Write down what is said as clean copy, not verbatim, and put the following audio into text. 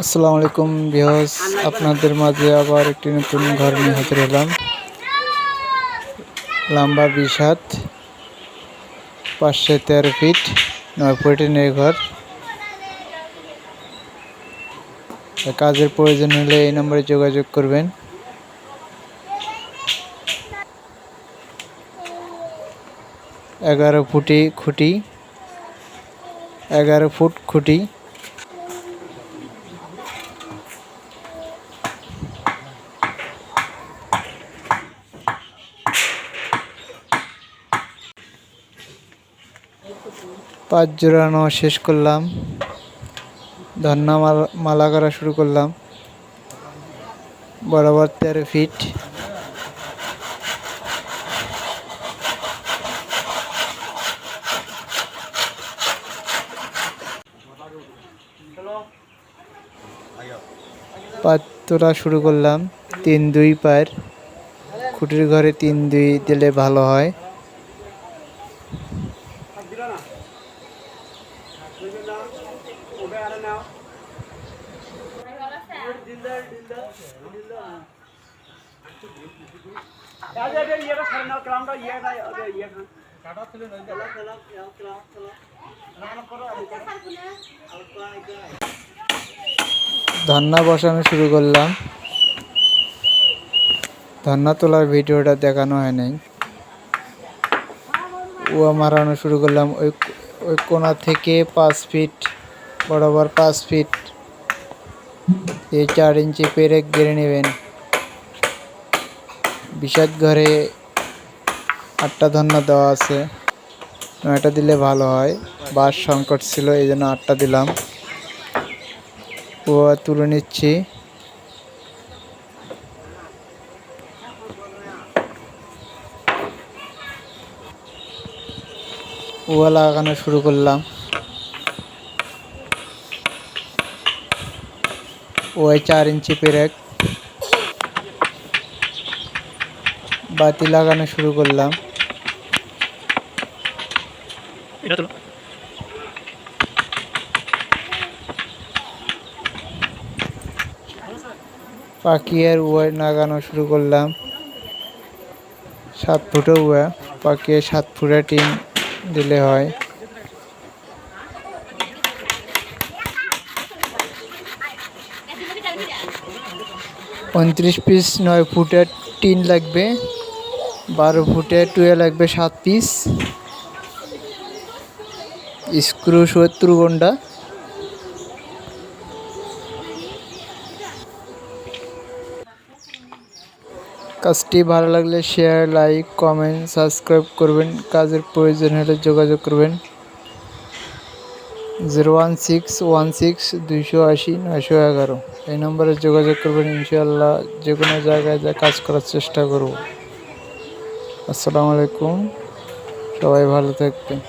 আসসালামু আলাইকুম ভিউয়ার্স, আপনাদের মাঝে আবার একটি নতুন ঘর নিয়ে হাজির হলাম। লম্বা 20 হাত, পাশে 13 ফিট, 9 ফুটের ঘর। কাজের প্রয়োজন হলে এই নম্বরে যোগাযোগ করবেন। 11 ফুট খুঁটি, 5 জোড়ানো শেষ করলাম। ধন্না মালা করা শুরু করলাম। বরাবর 13 ফিট। পাঁচ তোলা শুরু করলাম। 3-2 পায়ের খুঁটির ঘরে 3-2 দিলে ভালো হয়। ধন্না বসানো শুরু করলাম। ধন্না তোলার ভিডিওটা দেখানো হয় নাই। ওয়া মারানো শুরু করলাম। ওই কোণা থেকে 5 ফিট বরাবর 5 ফিট 4 ইঞ্চি পেরেক গেড়ে নেবেন। বিষাদ ঘরে 8টা ধন্না দেওয়া আছে, 9টা দিলে ভালো হয়। বাঁশ সংকট ছিল, এই জন্য 8টা দিলাম। ওয়া তুলে নিচ্ছি। ওয়া লাগানো শুরু করলাম। ওই 4 ইঞ্চি পেরেক বাতি লাগানো শুরু করলাম। পাকিয়ার ওয়া লাগানো শুরু করলাম। 7 ফুটের ওয়া, পাকিয়ে 7 ফুটের টিন দিলে হয়। উনত্রিশ পিস 9 ফুটের টিন লাগবে। 12 ফুটের টুয়ে লাগবে 7 পিস। স্ক্রু 70 গন্ডা। কাজটি ভালো লাগলে শেয়ার, লাইক, কমেন্ট, সাবস্ক্রাইব করবেন। কাজের প্রয়োজন হলে যোগাযোগ করবেন। 01616-280-911 এই নম্বরে যোগাযোগ করবেন। ইনশাআল্লাহ যে কোনো জায়গায় যা কাজ করার চেষ্টা করব। আসসালামু আলাইকুম, সবাই ভালো থাকবেন।